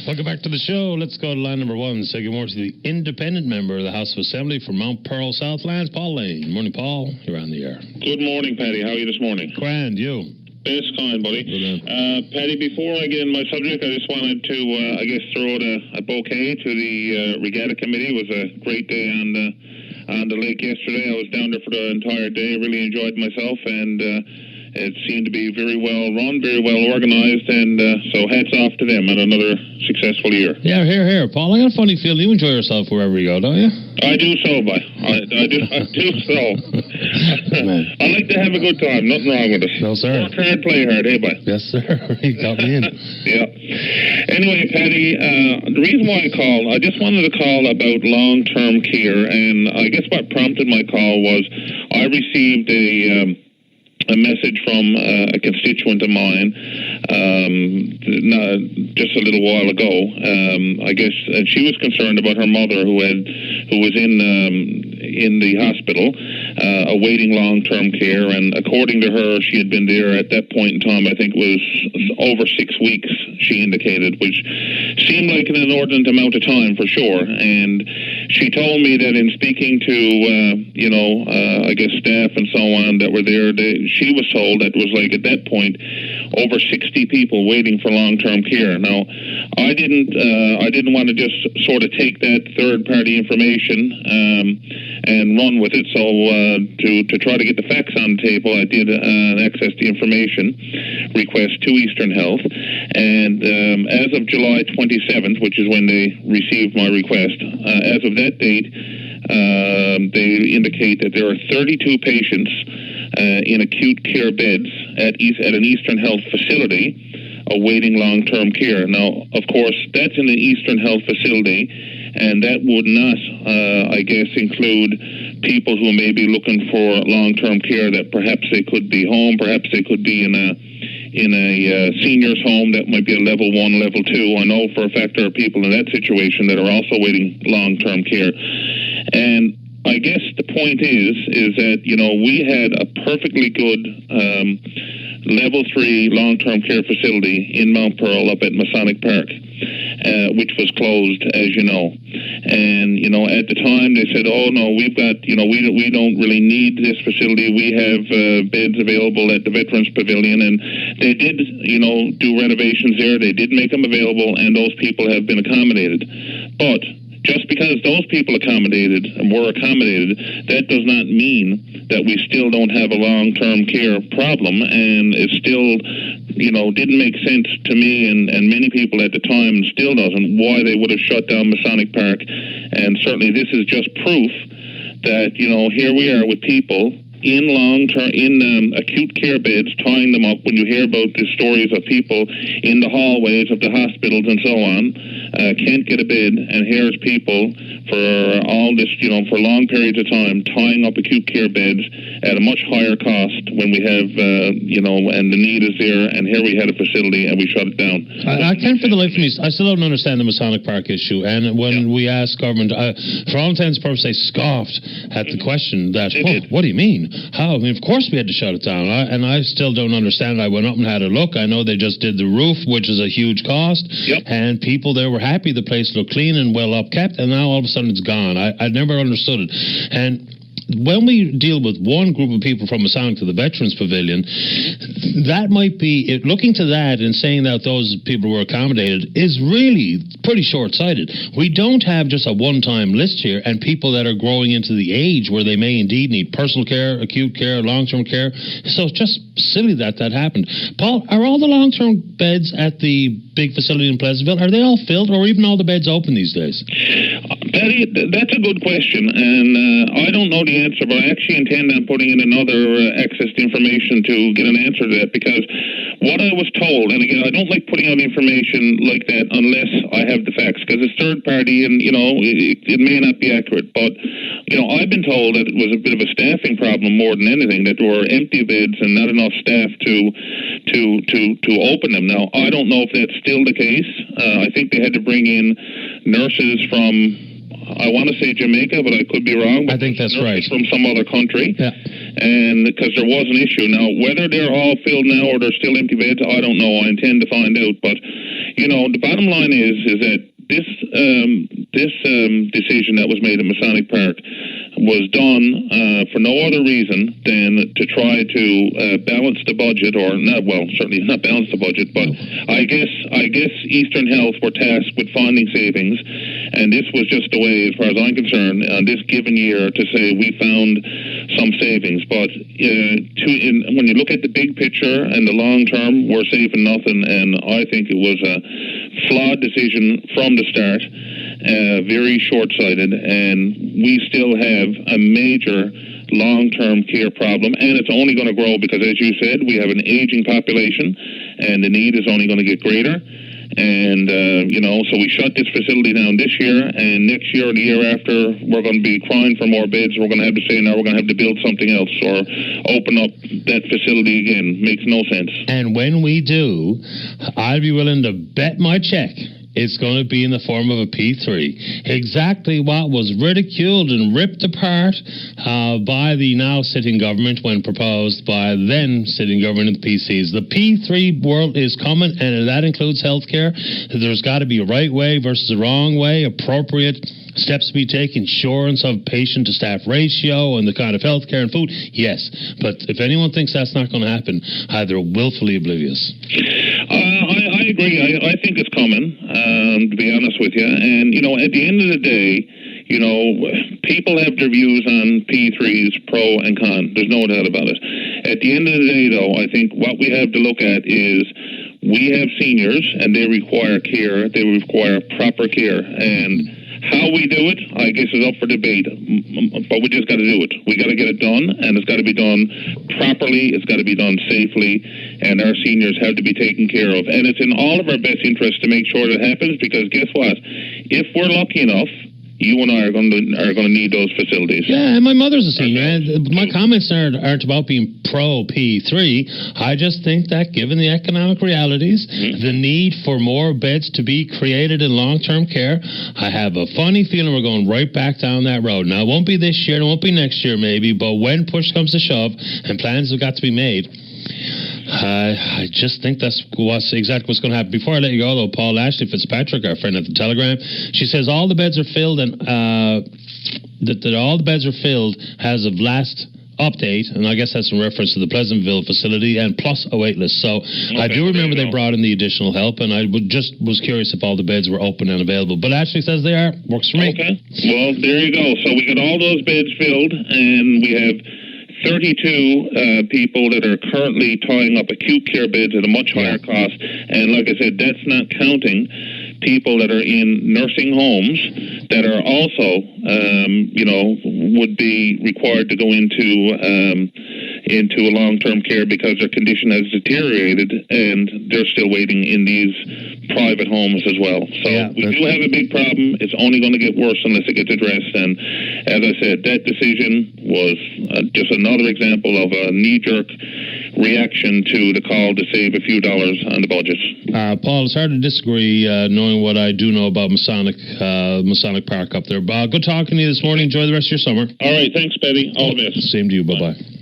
Welcome back to the show. Let's go to line number one. Say good morning to the independent member of the House of Assembly from Mount Pearl, Southlands, Paul Lane. Morning, Paul. You're on the air. Good morning, Paddy. How are you this morning? Grand, you? Best kind, buddy. Paddy, before I get in my subject, I just wanted to, throw out a bouquet to the Regatta Committee. It was a great day on the lake yesterday. I was down there for the entire day. Really enjoyed myself, and it seemed to be very well run, very well organized, and so hats off to them on another successful year. Yeah, here, Paul. I got a funny feeling you enjoy yourself wherever you go, don't you? I do so, but I do so. I like to have a good time. Nothing wrong with it. No, sir. Work hard, play hard, hey, bud? Yes, sir. You got me in. Yeah. Anyway, Paddy, the reason why I called, I just wanted to call about long-term care, and I guess what prompted my call was I received a message from a constituent of mine just a little while ago. I guess she was concerned about her mother who was in the hospital awaiting long-term care, and according to her, she had been there at that point in time, I think it was over 6 weeks, she indicated, which seemed like an inordinate amount of time for sure. And she told me that in speaking to I guess staff and so on that were there, she was told that it was like at that point over 60 people waiting for long-term care. Now, I didn't want to just sort of take that third-party information and run with it. So to try to get the facts on the table, I did access the information request to Eastern Health, and as of July 27th, which is when they received my request, as of that date, they indicate that there are 32 patients in acute care beds at an Eastern Health facility awaiting long-term care. Now, of course, that's in an Eastern Health facility, and that would not, include people who may be looking for long-term care, that perhaps they could be home, perhaps they could be in a senior's home that might be a level 1, level 2. I know for a fact there are people in that situation that are also waiting long-term care. And I guess the point is that, we had a perfectly good level 3 long-term care facility in Mount Pearl up at Masonic Park, which was closed, as you know. And, at the time they said, oh, no, we've got, we don't really need this facility. We have beds available at the Veterans Pavilion. And they did, do renovations there. They did make them available, and those people have been accommodated. But just because those people were accommodated, that does not mean that we still don't have a long-term care problem, and it still, didn't make sense to me and many people at the time, and still doesn't, why they would have shut down Masonic Park. And certainly this is just proof that, here we are with people in acute care beds, tying them up. When you hear about the stories of people in the hallways of the hospitals and so on, can't get a bed, and here's people for all this, for long periods of time, tying up acute care beds at a much higher cost when we have, and the need is there, and here we had a facility and we shut it down. I can't for the life of me, I still don't understand the Masonic Park issue, and when we asked government, for all intents and purposes, they scoffed at the question that, what do you mean? How? I mean, of course we had to shut it down, and I still don't understand. I went up and had a look. I know they just did the roof, which is a huge cost, and people there were happy. The place looked clean and well upkept, and now all of a sudden it's gone. I never understood it. And when we deal with one group of people from Masonic to the Veterans Pavilion, that might be, looking to that and saying that those people were accommodated is really pretty short-sighted. We don't have just a one-time list here, and people that are growing into the age where they may indeed need personal care, acute care, long-term care. So it's just silly that happened. Paul, are all the long-term beds at the big facility in Pleasantville, are they all filled, or even all the beds open these days? Paddy, that's a good question, and I don't know the answer, but I actually intend on putting in another access to information to get an answer to that, because what I was told, and again, I don't like putting out information like that unless I have the facts, because it's third party, and, it may not be accurate, but, I've been told that it was a bit of a staffing problem more than anything, that there were empty beds and not enough staff to open them. Now, I don't know if that's still the case. I think they had to bring in nurses from I want to say Jamaica, but I could be wrong. I think that's right. From some other country. Yeah. And because there was an issue. Now, whether they're all filled now or they're still empty beds, I don't know. I intend to find out. But, the bottom line is that this decision that was made at Masonic Park was done for no other reason than to try to balance the budget, or not. Well, certainly not balance the budget, but I guess Eastern Health were tasked with finding savings, and this was just a way, as far as I'm concerned, this given year to say we found some savings. But when you look at the big picture and the long term, we're saving nothing, and I think it was a flawed decision from the start. Very short-sighted, and we still have a major long-term care problem, and it's only going to grow because, as you said, we have an aging population, and the need is only going to get greater. And, so we shut this facility down this year, and next year or the year after, we're going to be crying for more beds. We're going to have to say, now we're going to have to build something else or open up that facility again. Makes no sense. And when we do, I'd be willing to bet my check it's going to be in the form of a P3. Exactly what was ridiculed and ripped apart by the now sitting government when proposed by then sitting government of the PCs. The P3 world is coming, and that includes healthcare. There's got to be a right way versus a wrong way, appropriate steps to be taken, assurance of patient-to-staff ratio and the kind of healthcare and food. Yes, but if anyone thinks that's not going to happen, they're willfully oblivious. I agree. I think it's coming, to be honest with you. And, at the end of the day, people have their views on P3s, pro and con. There's no doubt about it. At the end of the day, though, I think what we have to look at is we have seniors, and they require care. They require proper care. And how we do it, I guess, is up for debate. But we just got to do it. We got to get it done, and it's got to be done properly. It's got to be done safely, and our seniors have to be taken care of. And it's in all of our best interest to make sure that happens, because guess what? If we're lucky enough, you and I are going to need those facilities. Yeah, and my mother's a senior. And my comments aren't about being pro P3. I just think that given the economic realities, the need for more beds to be created in long-term care, I have a funny feeling we're going right back down that road. Now, it won't be this year, it won't be next year maybe, but when push comes to shove and plans have got to be made, I just think that's exactly what's going to happen. Before I let you go, though, Paul Ashley Fitzpatrick, our friend at the Telegram, she says all the beds are filled, and that all the beds are filled as of last update, and I guess that's in reference to the Pleasantville facility, and plus a wait list. So I do remember they brought in the additional help, and I was curious if all the beds were open and available. But Ashley says they are. Works for me. Okay. Well, there you go. So we got all those beds filled, and we have 32 people that are currently tying up acute care beds at a much higher cost. And like I said, that's not counting people that are in nursing homes that are also, would be required to go into a long-term care because their condition has deteriorated, and they're still waiting in these private homes as well. So we do have a big problem. It's only going to get worse unless it gets addressed. And as I said, that decision was just another example of a knee-jerk reaction to the call to save a few dollars on the budget. Paul, it's hard to disagree knowing what I do know about Masonic Park up there. Good talking to you this morning. Enjoy the rest of your summer. All right. Thanks, Paddy. All the best. Same to you. Bye-bye.